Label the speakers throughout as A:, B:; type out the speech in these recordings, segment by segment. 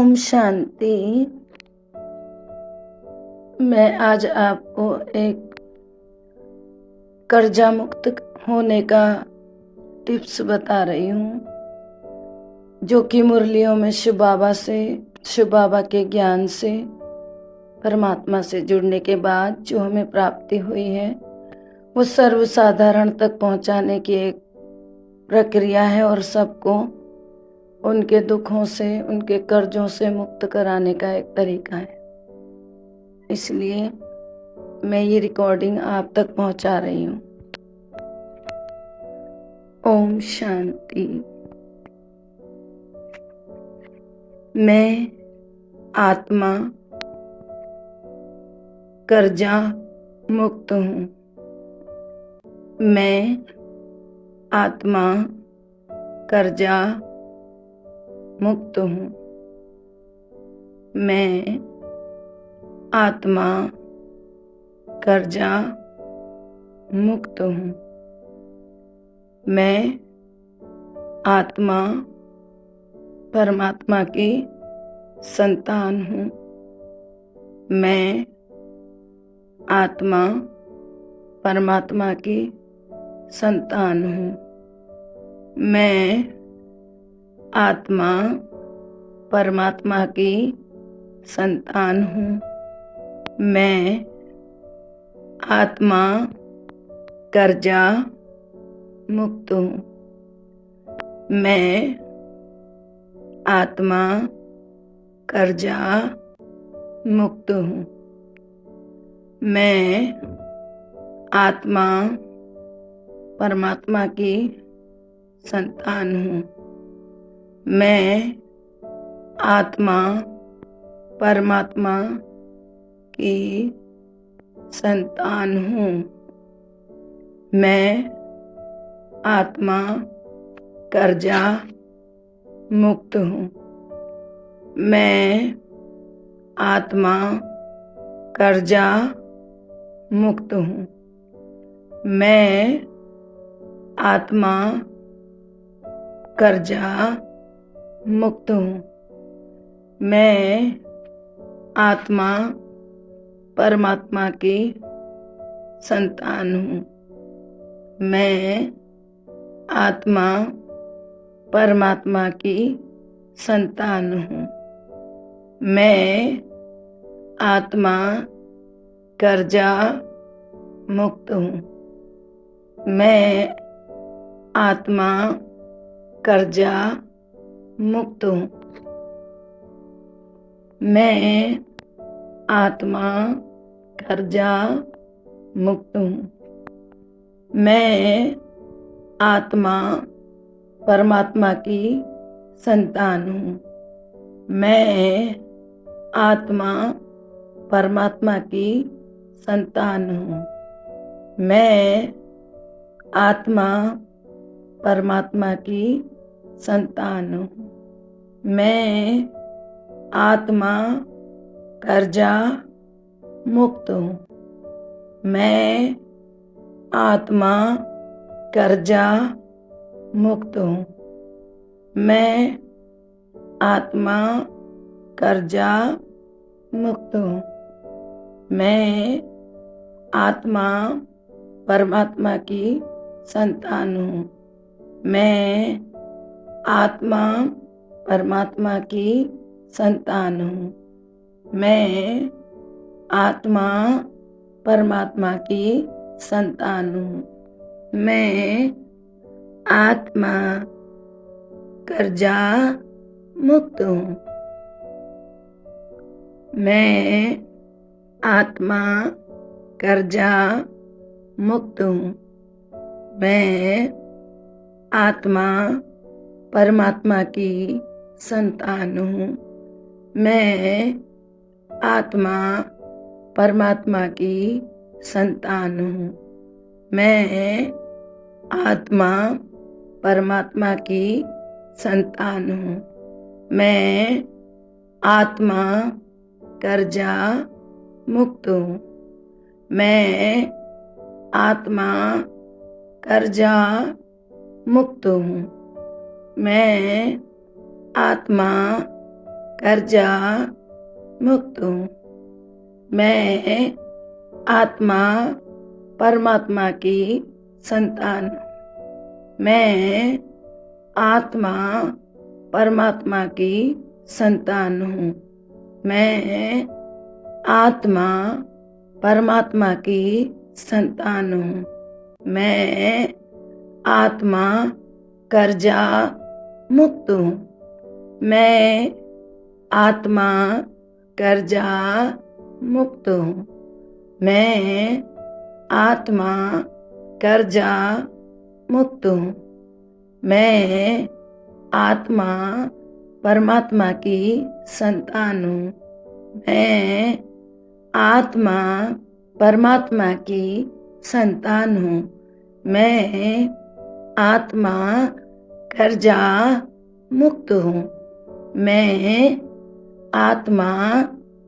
A: ओम शांति। मैं आज आपको एक कर्जा मुक्त होने का टिप्स बता रही हूँ, जो कि मुरलियों में शिव बाबा के ज्ञान से, परमात्मा से जुड़ने के बाद जो हमें प्राप्ति हुई है, वो सर्वसाधारण तक पहुँचाने की एक प्रक्रिया है और सबको उनके दुखों से, उनके कर्जों से मुक्त कराने का एक तरीका है। इसलिए मैं ये रिकॉर्डिंग आप तक पहुंचा रही हूँ। ओम शांति। मैं आत्मा कर्जा मुक्त हूँ। मैं आत्मा कर्जा मुक्त हूँ। मैं आत्मा कर्जा मुक्त हूँ। मैं आत्मा परमात्मा की संतान हूँ। मैं आत्मा परमात्मा की संतान हूँ। मैं आत्मा परमात्मा की संतान हूँ। मैं आत्मा कर्जा मुक्त हूँ। मैं आत्मा कर्जा मुक्त हूँ। मैं आत्मा परमात्मा की संतान हूँ। मैं आत्मा परमात्मा की संतान हूँ। मैं आत्मा कर्जा मुक्त हूँ। मैं आत्मा कर्जा मुक्त हूँ। मैं आत्मा कर्जा मुक्त हूँ। मैं आत्मा परमात्मा की संतान हूँ। मैं आत्मा परमात्मा की संतान हूँ। मैं आत्मा कर्जा मुक्त हूँ। मैं आत्मा कर्जा मुक्त हूँ। मैं आत्मा कर्जा मुक्त हूँ। मैं आत्मा परमात्मा की संतान हूँ। मैं आत्मा परमात्मा की संतान हूँ। मैं आत्मा परमात्मा की संतान हूँ। मैं आत्मा कर्जा मुक्त हूँ। मैं आत्मा कर्जा मुक्त हूँ। मैं आत्मा कर्जा मुक्त हूँ। मैं आत्मा परमात्मा की संतान हूँ। मैं आत्मा परमात्मा की संतान हूँ। मैं आत्मा परमात्मा की संतान हूँ। मैं आत्मा कर्जा मुक्त हूँ। मैं आत्मा कर्जा मुक्त हूँ। मैं आत्मा परमात्मा की संतान हूँ। मैं आत्मा परमात्मा की संतान हूँ। मैं आत्मा परमात्मा की संतान हूँ। मैं आत्मा कर्जा मुक्त हूँ। मैं आत्मा कर्जा मुक्त हूँ। मैं आत्मा कर्जा मुक्त हूँ। मैं आत्मा परमात्मा की संतान हूँ। मैं आत्मा परमात्मा की संतान हूँ। मैं आत्मा परमात्मा की संतान हूँ। मैं आत्मा कर्जा मुक्त हूँ। मैं आत्मा कर्जा मुक्त हूँ। मैं आत्मा कर्जा मुक्त हूँ। मैं आत्मा परमात्मा की संतान हूँ। मैं आत्मा परमात्मा की संतान हूँ। मैं आत्मा कर्जा मुक्त हूँ। मैं आत्मा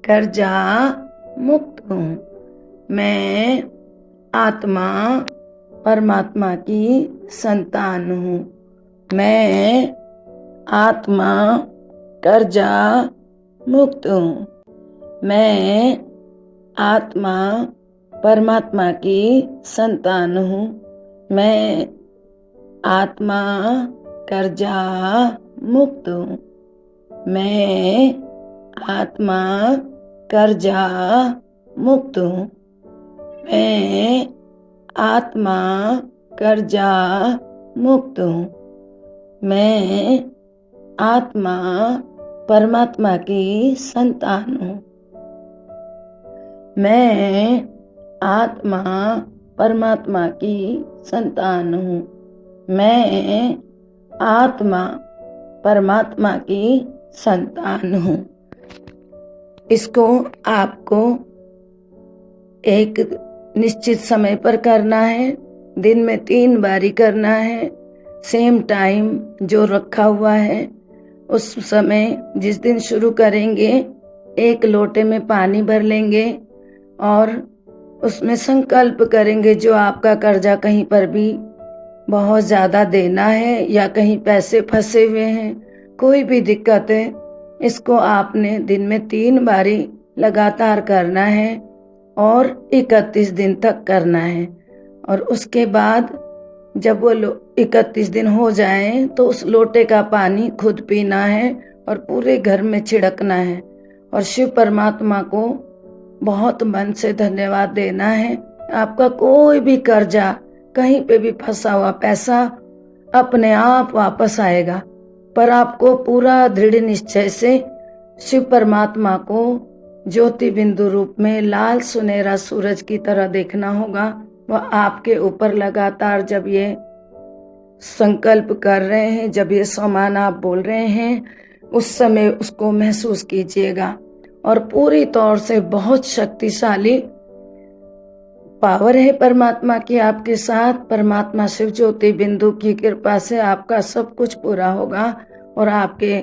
A: कर्जा मुक्त हूँ। मैं आत्मा परमात्मा की संतान हूँ। मैं आत्मा कर्जा मुक्त हूँ। मैं आत्मा परमात्मा की संतान हूँ। मैं आत्मा कर्जा मुक्त हूँ। मैं आत्मा कर्जा मुक्त हूँ। मैं आत्मा कर्जा मुक्त हूँ। मैं आत्मा परमात्मा की संतान हूँ। मैं आत्मा परमात्मा की संतान हूँ। मैं आत्मा परमात्मा की संतान हूँ। इसको आपको एक निश्चित समय पर करना है। दिन में 3 बारी करना है। सेम टाइम जो रखा हुआ है उस समय जिस दिन शुरू करेंगे 1 लोटे में पानी भर लेंगे और उसमें संकल्प करेंगे जो आपका कर्जा कहीं पर भी बहुत ज़्यादा देना है या कहीं पैसे फंसे हुए हैं, कोई भी दिक्कत है, इसको आपने दिन में 3 बारी लगातार करना है और 31 दिन तक करना है। और उसके बाद जब वो 31 दिन हो जाए तो उस लोटे का पानी खुद पीना है और पूरे घर में छिड़कना है और शिव परमात्मा को बहुत मन से धन्यवाद देना है। आपका कोई भी कर्जा, कहीं पे भी फंसा हुआ पैसा अपने आप वापस आएगा, पर आपको पूरा दृढ़ निश्चय से शिव परमात्मा को ज्योति बिंदु रूप में लाल सुनहरा सूरज की तरह देखना होगा। वह आपके ऊपर लगातार जब ये संकल्प कर रहे हैं, जब ये समान आप बोल रहे हैं, उस समय उसको महसूस कीजिएगा और पूरी तौर से बहुत शक्तिशाली पावर है परमात्मा की आपके साथ। परमात्मा शिव ज्योति बिंदु की कृपा से आपका सब कुछ पूरा होगा और आपके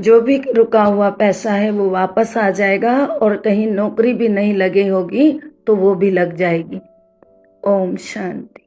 A: जो भी रुका हुआ पैसा है वो वापस आ जाएगा और कहीं नौकरी भी नहीं लगी होगी तो वो भी लग जाएगी। ओम शांति।